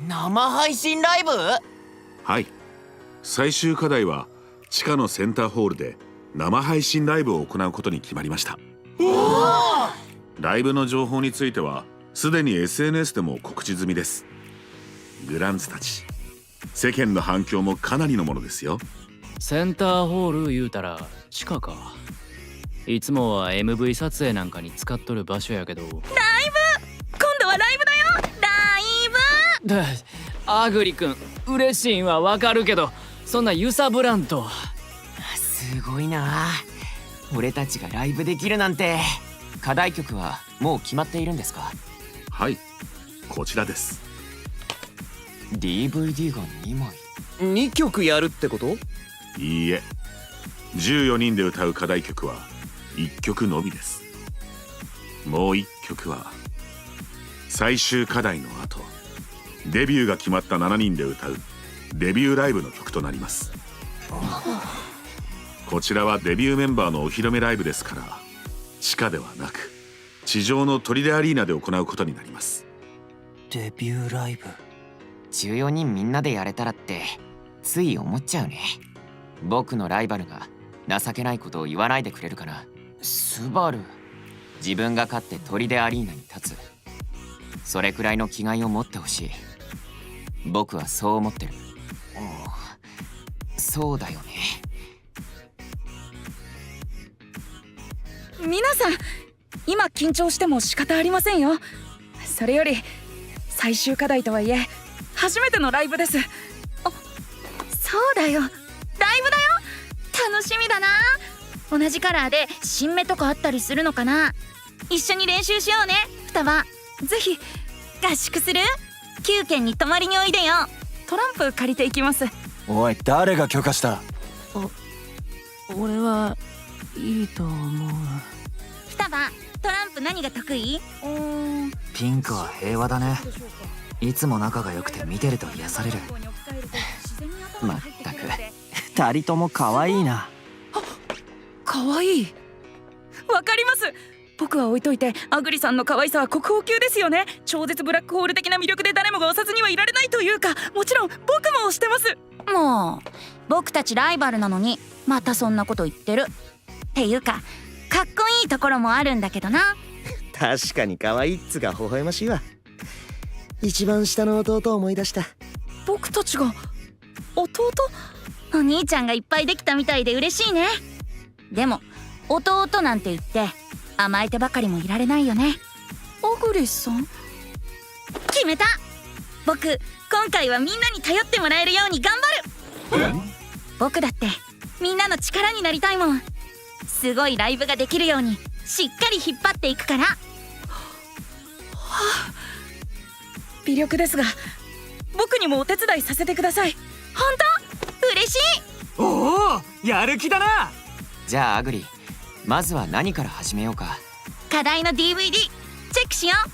生配信ライブ？はい、最終課題は地下のセンターホールで生配信ライブを行うことに決まりました。ライブの情報についてはすでに SNS でも告知済みです。グランツたち、世間の反響もかなりのものですよ。センターホール言うたら地下か。いつもは MV 撮影なんかに使っとる場所やけど。ライブ！今度はライブだよ。ライブ！アグリ君嬉しいんはわかるけど、そんな揺さぶらんと。すごいな。俺たちがライブできるなんて。課題曲はもう決まっているんですか？はい、こちらです。 DVD が2枚。2曲やるってこと？いいえ、14人で歌う課題曲は1曲のみです。もう1曲は最終課題の後、デビューが決まった7人で歌うデビューライブの曲となります。こちらはデビューメンバーのお披露目ライブですから、地下ではなく地上の砦アリーナで行うことになります。デビューライブ、14人みんなでやれたらってつい思っちゃうね。僕のライバルが情けないことを言わないでくれるかな。スバル、自分が勝って砦アリーナに立つ、それくらいの気概を持ってほしい。僕はそう思ってる。そうだよね。皆さん、今緊張しても仕方ありませんよ。それより最終課題とはいえ初めてのライブです。そうだよ、ライブだよ。楽しみだな。同じカラーで新芽とかあったりするのかな。一緒に練習しようね。双葉、ぜひ合宿する？9軒に泊まりにおいでよ。トランプ借りていきます。おい、誰が許可した？俺はいいと思う。双葉、トランプ何が得意？ピンクは平和だね。いつも仲が良くて見てると癒される。まったく二人とも可愛いな。可愛い。わかります。僕は置いといてアグリさんの可愛さは国宝級ですよね。超絶ブラックホール的な魅力で誰もが押さずにはいられないというか、もちろん僕も推してます。もう僕たちライバルなのにまたそんなこと言ってる。っていうかかっこいいところもあるんだけどな。確かに可愛いっつが微笑ましいわ。一番下の弟を思い出した。僕たちが弟？お兄ちゃんがいっぱいできたみたいで嬉しいね。でも弟なんて言って甘えてばかりもいられないよね。アグリさん？決めた。僕今回はみんなに頼ってもらえるように頑張る。僕だってみんなの力になりたいもん。すごいライブができるようにしっかり引っ張っていくから。微力ですが僕にもお手伝いさせてください。本当嬉しい。おお、やる気だな。じゃあアグリ、まずは何から始めようか。課題の DVD チェックしよう。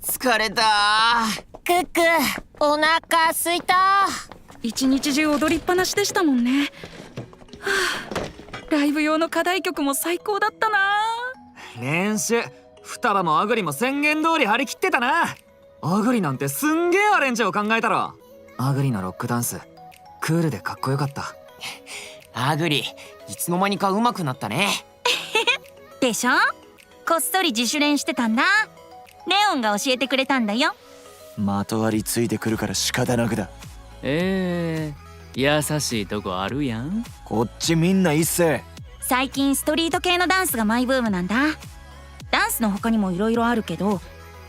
疲れた。クック、お腹すいた。一日中踊りっぱなしでしたもんね。ライブ用の課題曲も最高だったな。練習、双葉もアグリも宣言通り張り切ってたな。アグリなんてすんげえアレンジを考えたろ。アグリのロックダンスクールでかっこよかった。アグリ、いつの間にか上手くなったね。でしょ。こっそり自主練してたんだ。レオンが教えてくれたんだよ。まとわりついてくるから仕方なくだ。優しいとこあるやん。こっちみんな一斉。最近ストリート系のダンスがマイブームなんだ。ダンスの他にもいろいろあるけど、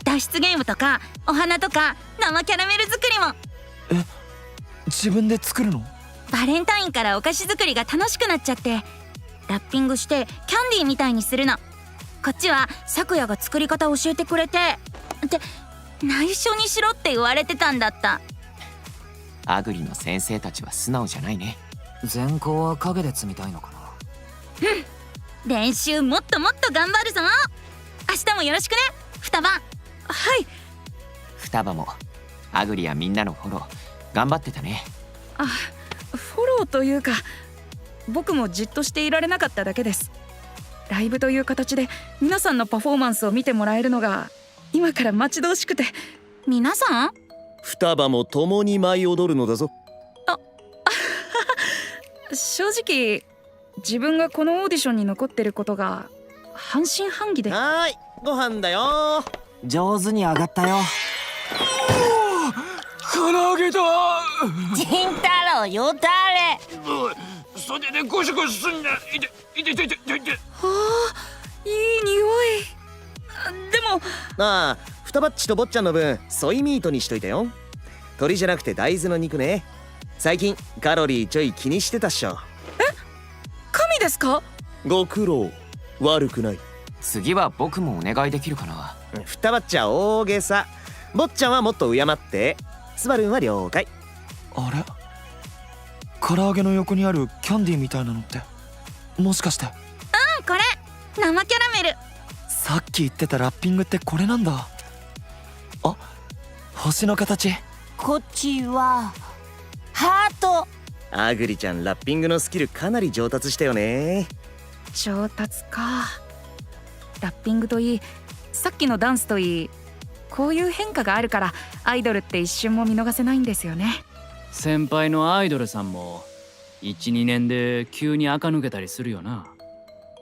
脱出ゲームとかお花とか生キャラメル作りも。自分で作るの？バレンタインからお菓子作りが楽しくなっちゃって、ラッピングしてキャンディーみたいにするの。こっちは咲夜が作り方教えてくれて、って内緒にしろって言われてたんだった。アグリの先生たちは素直じゃないね。全校は影で積みたいのかな。練習もっともっと頑張るぞ。明日もよろしくね、双葉。はい。双葉もアグリやみんなのフォロー頑張ってたね。フォローというか僕もじっとしていられなかっただけです。ライブという形で皆さんのパフォーマンスを見てもらえるのが今から待ち遠しくて。皆さん？双葉も共に舞い踊るのだぞ。正直自分がこのオーディションに残ってることが半信半疑で。はーい、ご飯だよ。上手に上がったよ。唐揚げだ。金太郎よだれ。袖でゴシゴシすんな。いて。いい匂い。でもああ、双葉っちと坊ちゃんの分ソイミートにしといたよ。鶏じゃなくて大豆の肉ね。最近カロリーちょい気にしてたっしょ。神ですか？ご苦労。悪くない。次は僕もお願いできるかな。双葉っちは大げさ。坊ちゃんはもっと敬って。スバルンは了解。あれ、唐揚げの横にあるキャンディーみたいなのってもしかして。これ生キャラメル。さっき言ってたラッピングってこれなんだ。あ、星の形。こっちはハート。アグリちゃんラッピングのスキルかなり上達したよね。上達か。ラッピングといい、さっきのダンスといい、こういう変化があるからアイドルって一瞬も見逃せないんですよね。先輩のアイドルさんも 1,2 年で急に垢抜けたりするよな。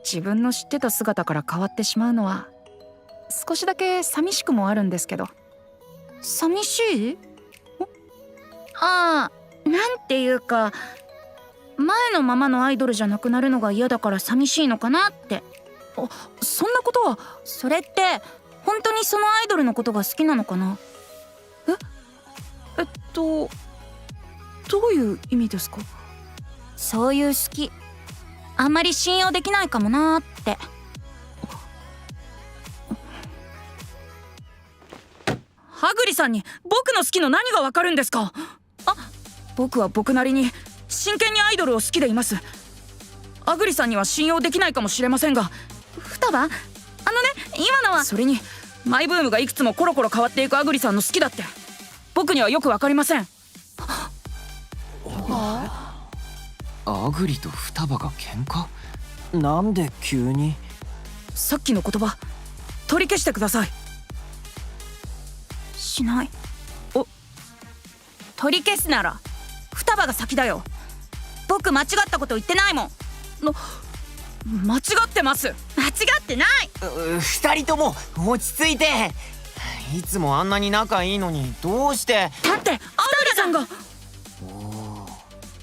自分の知ってた姿から変わってしまうのは少しだけ寂しくもあるんですけど。寂しい？ああ、なんていうか、前のままのアイドルじゃなくなるのが嫌だから寂しいのかなって。そんなことは。それって本当にそのアイドルのことが好きなのかな？どういう意味ですか？そういう好きあんまり信用できないかもなーって。ハグリさんに僕の好きの何がわかるんですか？僕は僕なりに真剣にアイドルを好きでいます。アグリさんには信用できないかもしれませんが。双葉、今のは。それにマイブームがいくつもコロコロ変わっていくアグリさんの好きだって僕にはよくわかりません。アグリと双葉が喧嘩？なんで急に。さっきの言葉取り消してください。しない。取り消すなら双葉が先だよ。僕間違ったこと言ってないもん。間違ってます。間違ってない。二人とも落ち着いて。いつもあんなに仲いいのにどうして。だってアグリさんが。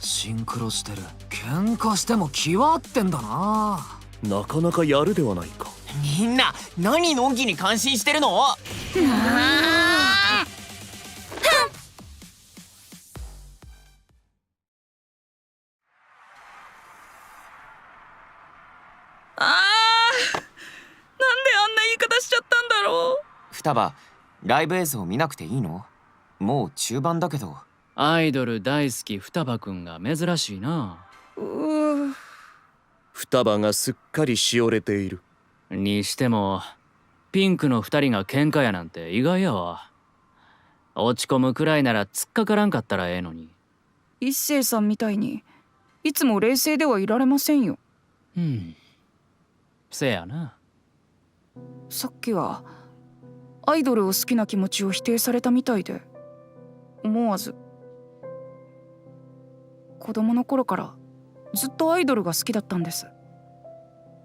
シンクロしてる。喧嘩しても気は合ってんだな。なかなかやるではないか。みんな何のんきに感心してるの？なんであんな言い方しちゃったんだろう。双葉、ライブ映像見なくていいの？もう中盤だけど。アイドル大好き双葉くんが珍しいな。双葉がすっかりしおれている。にしてもピンクの2人が喧嘩やなんて意外やわ。落ち込むくらいなら突っかからんかったらええのに。一星さんみたいにいつも冷静ではいられませんよ。せやな。さっきはアイドルを好きな気持ちを否定されたみたいで思わず。子供の頃からずっとアイドルが好きだったんです。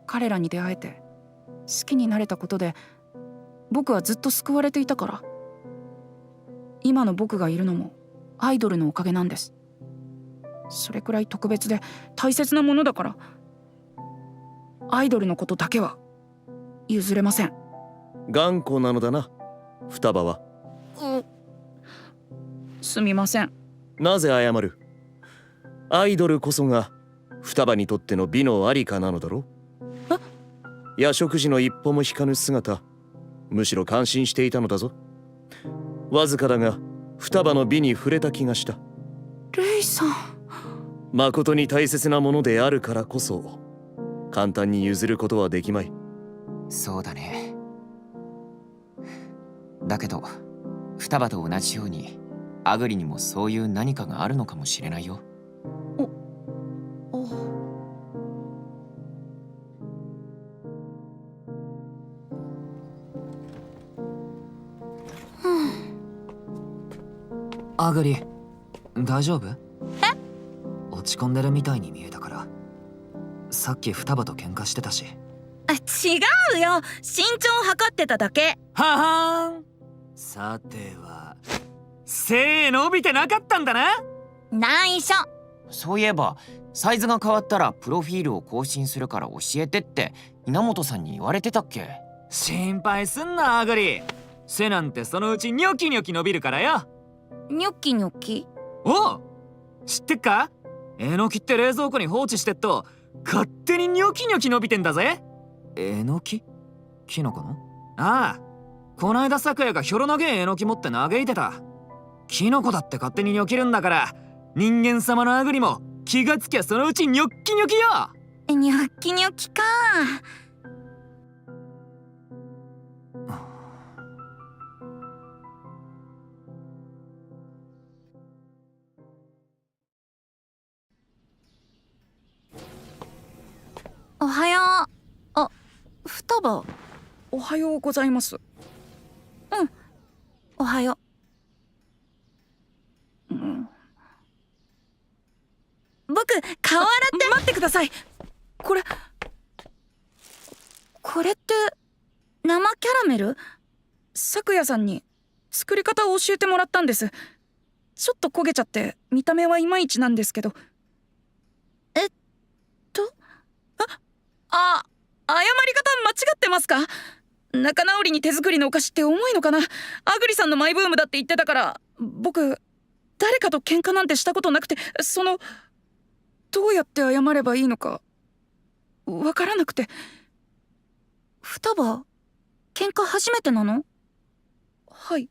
彼らに出会えて好きになれたことで僕はずっと救われていたから。今の僕がいるのもアイドルのおかげなんです。それくらい特別で大切なものだからアイドルのことだけは譲れません。頑固なのだな、双葉は。すみません。なぜ謝る？アイドルこそが双葉にとっての美のありかなのだろう。夜食時の一歩も引かぬ姿、むしろ感心していたのだぞ。わずかだが双葉の美に触れた気がした。レイさん、誠に大切なものであるからこそ簡単に譲ることはできまい。そうだね。だけど双葉と同じようにアグリにもそういう何かがあるのかもしれないよ。アグリ大丈夫？落ち込んでるみたいに見えたから。さっき双葉と喧嘩してたし。違うよ、身長を測ってただけ。ははーん。さては背伸びてなかったんだな。内緒。そういえばサイズが変わったらプロフィールを更新するから教えてって稲本さんに言われてたっけ？心配すんなアグリ。背なんてそのうちニョキニョキ伸びるからよ。ニョキニョキ？おう、知ってっか？えのきって冷蔵庫に放置してっと勝手にニョキニョキ伸びてんだぜ。えのき？キノコの？ああ、こないだ昨夜がひょろ長ええのき持って嘆いてた。キノコだって勝手にニョキるんだから、人間様のアグリも気がつきゃそのうちニョッキニョキよ。ニョキニョキか。おはよう。あ、双葉。おはようございます。おはようん、う。僕顔洗って待ってください。これって生キャラメル？咲夜さんに作り方を教えてもらったんです。ちょっと焦げちゃって見た目はいまいちなんですけど。謝り方間違ってますか？仲直りに手作りのお菓子って重いのかな。アグリさんのマイブームだって言ってたから。僕誰かと喧嘩なんてしたことなくて、どうやって謝ればいいのかわからなくて。双葉、喧嘩初めてなの？はい。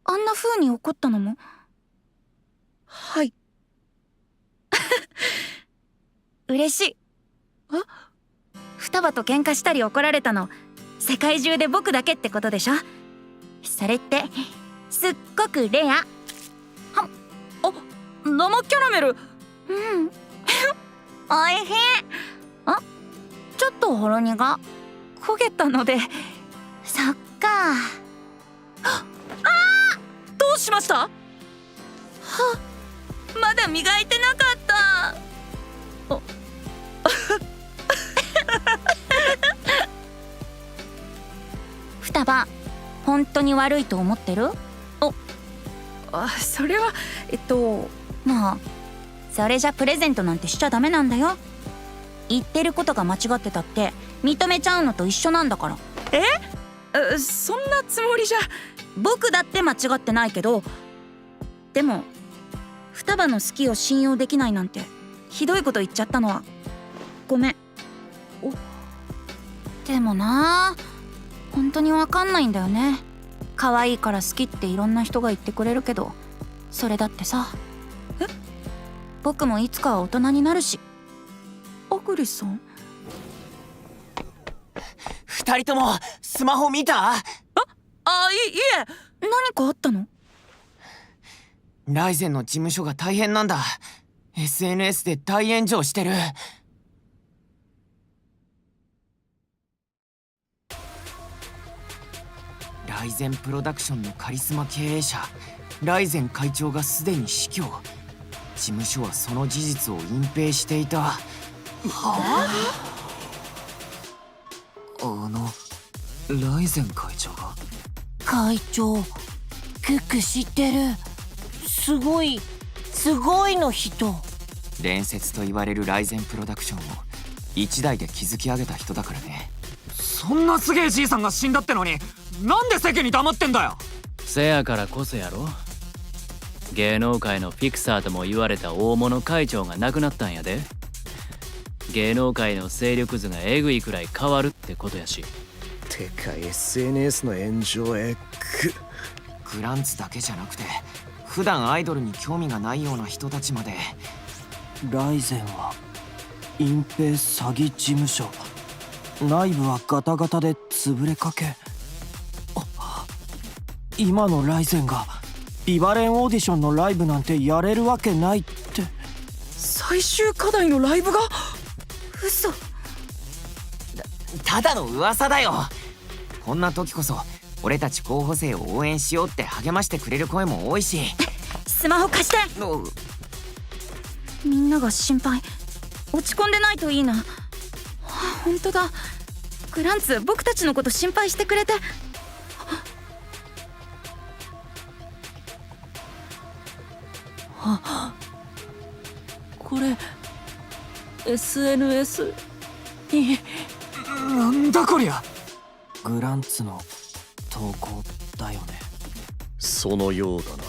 あんな風に怒ったのも？はい。嬉しい。双葉と喧嘩したり怒られたの世界中で僕だけってことでしょ？それってすっごくレア。生キャラメル。おいしい。ちょっとほろ苦。焦げたので。そっか。どうしました？まだ磨いてなかった。双葉、本当に悪いと思ってる？それはもうそれじゃプレゼントなんてしちゃダメなんだよ。言ってることが間違ってたって認めちゃうのと一緒なんだから。そんなつもりじゃ。僕だって間違ってないけど、でも双葉の好きを信用できないなんてひどいこと言っちゃったのはごめん。でもな、本当にわかんないんだよね。可愛いから好きっていろんな人が言ってくれるけど、それだってさ、僕もいつかは大人になるし。アグリさん？二人ともスマホ見た？いえ。何かあったの？ライゼンの事務所が大変なんだ。 SNS で大炎上してる。ライゼンプロダクションのカリスマ経営者ライゼン会長がすでに死去。事務所はその事実を隠蔽していた。ライゼン会長が？会長、クック知ってる？すごいの人。伝説と言われるライゼンプロダクションを一代で築き上げた人だからね。そんなすげえじいさんが死んだってのになんで世間に黙ってんだよ。せやからこそやろ。芸能界のフィクサーとも言われた大物会長が亡くなったんやで。芸能界の勢力図がえぐいくらい変わるってことやし。てか SNS の炎上グランツだけじゃなくて普段アイドルに興味がないような人たちまで。ライゼンは隠蔽詐欺事務所、内部はガタガタで潰れかけ。今のライゼンがビバレンオーディションのライブなんてやれるわけないって。最終課題のライブが？嘘。ただの噂だよ。こんな時こそ俺たち候補生を応援しようって励ましてくれる声も多いし。スマホ貸して。みんなが心配。落ち込んでないといいな。本当だ。グランツ僕たちのこと心配してくれて。これ SNS に。なんだこりゃ。グランツの投稿だよね。そのようだな。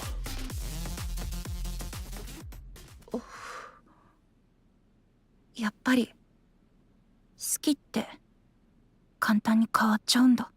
やっぱり好きって簡単に変わっちゃうんだ。